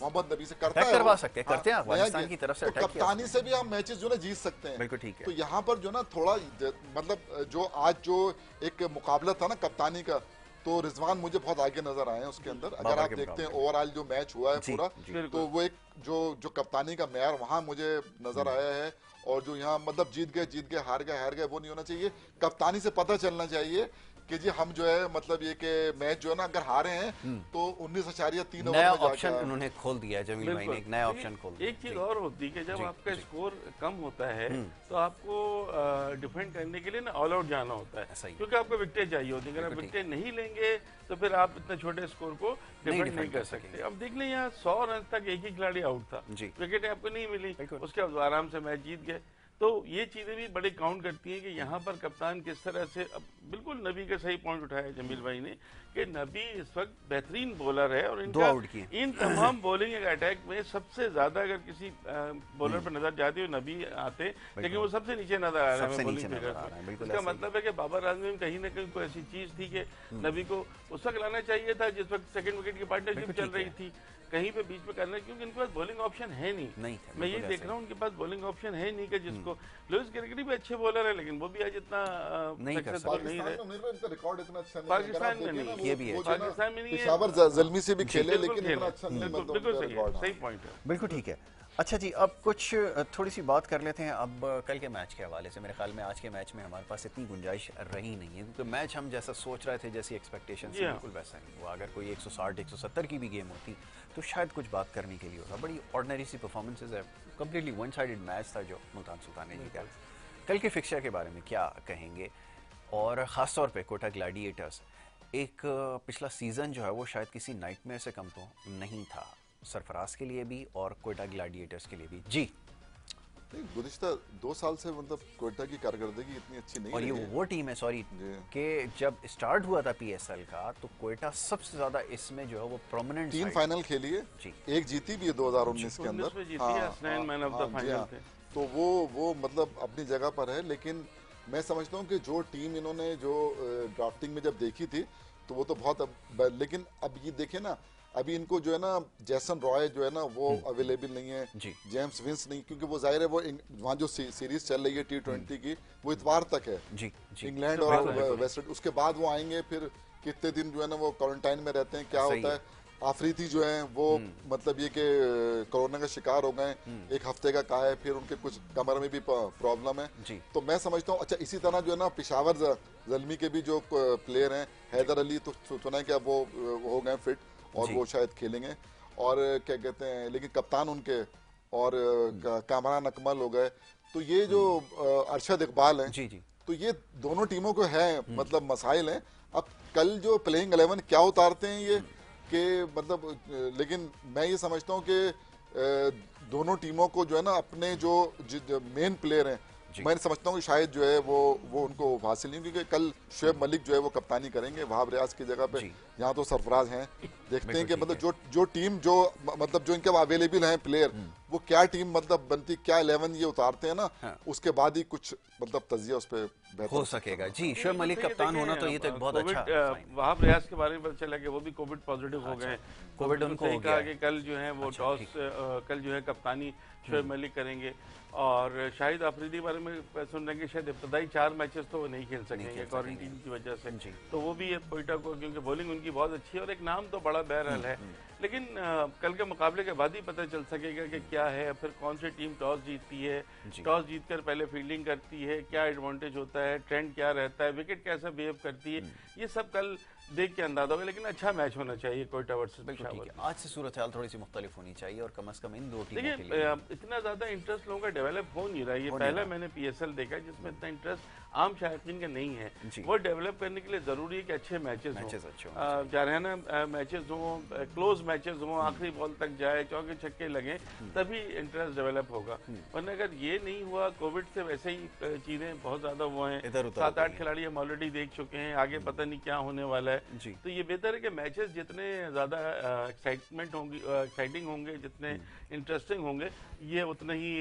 मोहम्मद नबी से करवा सकते करते हैं अफगानिस्तान की तरफ से अटैक, कप्तानी से भी आप मैचेस जो ना जीत सकते हैं। बिल्कुल ठीक है। तो यहाँ पर जो ना थोड़ा मतलब जो आज जो एक मुकाबला था ना कप्तानी का, तो रिजवान मुझे बहुत आगे नजर आए हैं उसके अंदर। अगर आप देखते हैं ओवरऑल जो मैच हुआ है पूरा, तो वो एक जो कप्तानी का मैार वहां मुझे नजर आया है। और जो यहाँ मतलब जीत गए हार गए वो नहीं होना चाहिए। कप्तानी से पता चलना चाहिए कि जी हम जो है मतलब ये कि मैच जो है ना अगर हारे हैं तो 19.3 ओवर नया ऑप्शन उन्होंने खोल दिया है जमील भाई ने, एक नया ऑप्शन खोल दिया। एक चीज और होती है कि जब आपका स्कोर कम होता है तो आपको डिफेंड करने के लिए ना ऑल आउट जाना होता है, क्योंकि आपको विकेटें चाहिए होती है। अगर आप विकेटें नहीं लेंगे तो फिर आप इतने छोटे स्कोर को डिफेंड नहीं कर सकते। अब देख लें यहाँ 100 रन तक एक ही खिलाड़ी आउट था, विकेटें आपको नहीं मिली, उसके बाद आराम से मैच जीत गए। तो ये चीजें भी बड़े काउंट करती हैं कि यहाँ पर कप्तान किस तरह से, अब बिल्कुल नबी का सही पॉइंट उठाया जमील भाई ने कि नबी इस वक्त बेहतरीन बॉलर है, और इनका इन तमाम बॉलिंग अटैक में सबसे ज्यादा अगर किसी बॉलर पर नजर जाती है नबी आते, लेकिन वो सबसे नीचे नजर आ रहा है बॉलिंग फिगर में। इसका मतलब है कि बाबर आजम में कहीं ना कहीं कोई ऐसी चीज थी कि नबी को उस वक्त लाना चाहिए था जिस वक्त सेकंड विकेट की पार्टनरशिप चल रही थी, कहीं पे बीच में करना, क्योंकि इनके पास बॉलिंग ऑप्शन है नहीं। मैं ये देख रहा हूँ उनके पास बॉलिंग ऑप्शन है नहीं कि जिसको, लुइस ग्रेगरी भी अच्छे बॉलर है लेकिन वो भी आज इतना सक्सेसफुल नहीं रहे। पाकिस्तान में नहीं, ये भी है, पाकिस्तान में नहीं है, पेशावर ज़ल्मी से भी खेले लेकिन बिल्कुल सही पॉइंट है, बिल्कुल ठीक है। अच्छा जी, अब कुछ थोड़ी सी बात कर लेते हैं अब कल के मैच के हवाले से। मेरे ख्याल में आज के मैच में हमारे पास इतनी गुंजाइश रही नहीं है, क्योंकि मैच हम जैसा सोच रहे थे, जैसी एक्सपेक्टेशन से बिल्कुल वैसा नहीं हुआ। अगर कोई 160-170 की भी गेम होती तो शायद कुछ बात करने के लिए होता। बड़ी ऑर्डिनरी सी परफॉर्मेंसेज है, कम्प्लीटली वन साइडेड मैच था जो मुल्तान सुल्तान ने जीता। कल के फिक्सचर के बारे में क्या कहेंगे, और ख़ासतौर पे कोटा ग्लैडिएटर्स एक पिछला सीज़न जो है वो शायद किसी नाइटमेयर से कम तो नहीं था, सरफराज के लिए भी और कोयटा ग्लैडिएटर्स के लिए भी जी। नहीं, गुज़िश्ता 2 साल से मतलब कोयटा की कारकर्दगी इतनी अच्छी नहीं और ये रही है। वो टीम है, सॉरी, जी। कि जब स्टार्ट हुआ था पीएसएल का तो कोयटा सबसे ज़्यादा इसमें जो है वो प्रोमिनेंट 3 फाइनल खेली है, जी। एक जीती भी है 2019 के 19 अंदर। में जीती है, हसनैन मैन ऑफ द जी फाइनल हाँ। थे। तो वो मतलब अपनी जगह पर है, लेकिन मैं समझता हूँ कि जो टीम इन्होंने जो ड्राफ्टिंग में जब देखी थी तो वो तो बहुत लेकिन अब ये देखे ना, अभी इनको जो है ना जैसन रॉय जो है ना वो अवेलेबल नहीं है, जी। जेम्स विंस नहीं, क्योंकि वो जाहिर है वो वहाँ जो सीरीज चल रही है T20 की वो इतवार तक है, जी जी इंग्लैंड तो और बिल्कुल। West Indies. उसके बाद वो आएंगे, फिर कितने दिन जो है ना वो क्वारंटाइन में रहते हैं, क्या सही होता है। आफरीदी जो है वो मतलब ये कि कोरोना का शिकार हो गए, एक हफ्ते का कहा है, फिर उनके कुछ कमर में भी प्रॉब्लम है। जी। तो मैं समझता हूँ अच्छा इसी तरह जो है ना पेशावर जल्मी के भी जो प्लेयर हैं, हैदर अली तो सुना है कि अब वो हो गए फिट और जी। वो शायद खेलेंगे, और क्या कहते हैं, लेकिन कप्तान उनके और कामरान अकमल हो गए, तो ये जो अरशद इकबाल हैं, जी जी तो ये दोनों टीमों को है मतलब मसाइल हैं। अब कल जो प्लेइंग 11 क्या उतारते हैं ये कि मतलब लेकिन मैं ये समझता हूँ कि दोनों टीमों को जो है ना अपने जो मेन प्लेयर हैं, मैं समझता हूँ कि शायद जो है वो उनको हासिल नहीं, क्योंकि कल शुएब मलिक जो है वो कप्तानी करेंगे वहाब रियाज की जगह पे, यहाँ तो सरफराज हैं। देखते हैं कि मतलब जो टीम जो मतलब जो इनके अवेलेबल हैं प्लेयर, वो क्या टीम मतलब बनती, क्या 11 ये उतारते हैं ना, उसके बाद ही कुछ मतलब तजिया उस पर बेहतर हो सकेगा। जी, शुएब मलिक कप्तान होना तो ये तो एक बहुत अच्छा साइन है। वहाब रियाज के बारे में पता चला कि वो भी कोविड पॉजिटिव हो गए। कोविड उनको हो गया कहा कि कल जो है वो टॉस कल जो है कप्तानी शुएब मलिक करेंगे, और शाहिद अफरीदी बारे में सुन रहे हैं कि शायद इब्तदाई 4 मैचेस तो वो नहीं खेल सकेंगे क्वारंटीन की वजह से, तो वो भी है कोयटा को, क्योंकि बॉलिंग उनकी बहुत अच्छी है और एक नाम तो बड़ा बहरहाल है, लेकिन कल के मुकाबले के बाद ही पता चल सकेगा कि क्या है, फिर कौन सी टीम टॉस जीतती है, टॉस जीतकर पहले फील्डिंग करती है, क्या एडवांटेज होता है, ट्रेंड क्या रहता है, विकेट कैसा बिहेव करती है, ये सब कल देख के अंदाजा होगा। लेकिन अच्छा मैच होना चाहिए कोयटा वर्सेस पेशावर। आज से सूरत हाल थोड़ी सी मुख्तलिफ होनी चाहिए और कम से कम इन दो टीमों के देखिए लिए इतना ज्यादा इंटरेस्ट लोगों का डेवलप हो नहीं रहा है। ये पहला मैंने पीएसएल देखा है जिसमें इतना इंटरेस्ट आम शायकीन का नहीं है। वो डेवलप करने के लिए जरूरी है कि अच्छे मैचेस हों, जारहाना मैचेस हों, क्लोज मैचेस हों, आखिरी बॉल तक जाए, चौके छक्के लगे, तभी इंटरेस्ट डेवलप होगा। वरना अगर ये नहीं हुआ, कोविड से वैसे ही चीजें बहुत ज्यादा वो हैं, 7-8 खिलाड़ी हम ऑलरेडी देख चुके हैं, आगे पता नहीं क्या होने वाला है। तो ये बेहतर है कि मैचेस जितने ज्यादा एक्साइटिंग होंगे, जितने इंटरेस्टिंग होंगे, ये उतना ही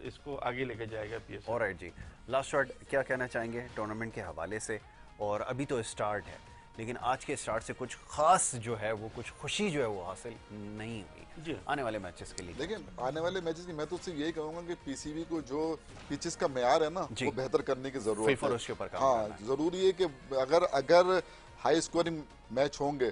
इसको आगे लेके जाएगा पीएसएल। ऑलराइट जी, लास्ट शॉट क्या कहना चाहेंगे टूर्नामेंट के हवाले से? और अभी तो स्टार्ट है, लेकिन आज के स्टार्ट से कुछ खास जो है वो कुछ खुशी जो है वो हासिल नहीं हुई जी आने वाले मैचेस के लिए। देखिए आने वाले मैचेस की मैं तो उससे यही कहूंगा कि पीसीबी को जो पिचेस का मेयार है ना वो बेहतर करने की जरूरत है। उसके ऊपर काम हाँ, जरूरी है कि अगर हाई स्कोरिंग मैच होंगे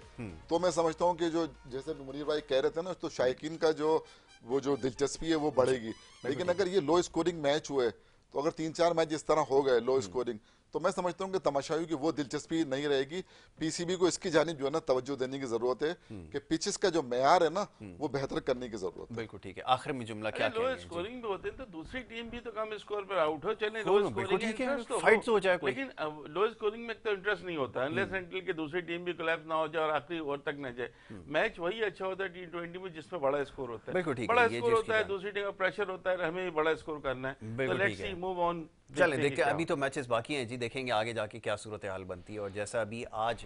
तो मैं समझता हूँ कि जो जैसे मुनीर भाई कह रहे थे ना, तो शायकीन का जो दिलचस्पी है वो बढ़ेगी। लेकिन अगर ये लो स्कोरिंग मैच हुए, तो अगर 3-4 मैच इस तरह हो गए लो स्कोरिंग, तो मैं समझता हूँ कि तमाशाइयों की वो दिलचस्पी नहीं रहेगी। पीसीबी को इसकी जानिब जो है ना तवज्जो देने की जरूरत है कि पिचेस का जो मेयार है ना वो बेहतर करने की जरूरत है। बिल्कुल ठीक है। आखिर में जुमला क्या लो कहेंगे? स्कोरिंग भी होते हैं तो दूसरी टीम भी तो कम स्कोर पर आउट हो, चले लो बिल्कुल स्कोरिंग ठीक है, इंटरेस्ट तो फाइट हो जाए कोई। लेकिन लो स्कोरिंग में तो इंटरेस्ट नहीं होता अनलेस एंटिल कि दूसरी टीम भी कोलैप्स ना हो जाए और आखिरी ओवर तक न जाए। मैच वही अच्छा होता है T20 में जिसमें बड़ा स्कोर होता है, बड़ा स्कोर होता है, दूसरी टीम का प्रेशर होता है, हमें भी बड़ा स्कोर करना है। तो लेट्स सी, मूव ऑन। चलें देखते हैं, अभी तो मैचेस बाकी हैं जी, देखेंगे आगे जाके क्या सूरत हाल बनती है। और जैसा अभी आज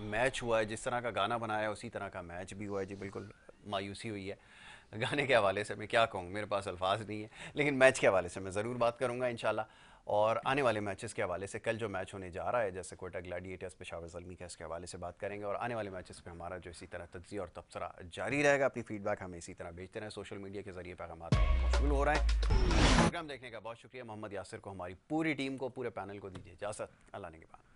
मैच हुआ है, जिस तरह का गाना बनाया उसी तरह का मैच भी हुआ है जी। बिल्कुल मायूसी हुई है। गाने के हवाले से मैं क्या कहूँ, मेरे पास अल्फाज नहीं है, लेकिन मैच के हवाले से मैं ज़रूर बात करूँगा इंशाल्लाह। और आने वाले मैचेस के हवाले से कल जो मैच होने जा रहा है, जैसे कोयटा ग्लैडिएटर्स पेशावर ज़ल्मी का, इसके हवाले से बात करेंगे। और आने वाले मैचेस पे हमारा जो इसी तरह तज्ज़िया और तबसरा जारी रहेगा। अपनी फीडबैक हमें इसी तरह भेजते रहें, सोशल मीडिया के ज़रिए पैगाम मौसूल हो रहे हैं। प्रोग्राम देखने का बहुत शुक्रिया। मोहम्मद यासिर को, हमारी पूरी टीम को, पूरे पैनल को दीजिए इजाज़त। अल्लाह ने के बाद।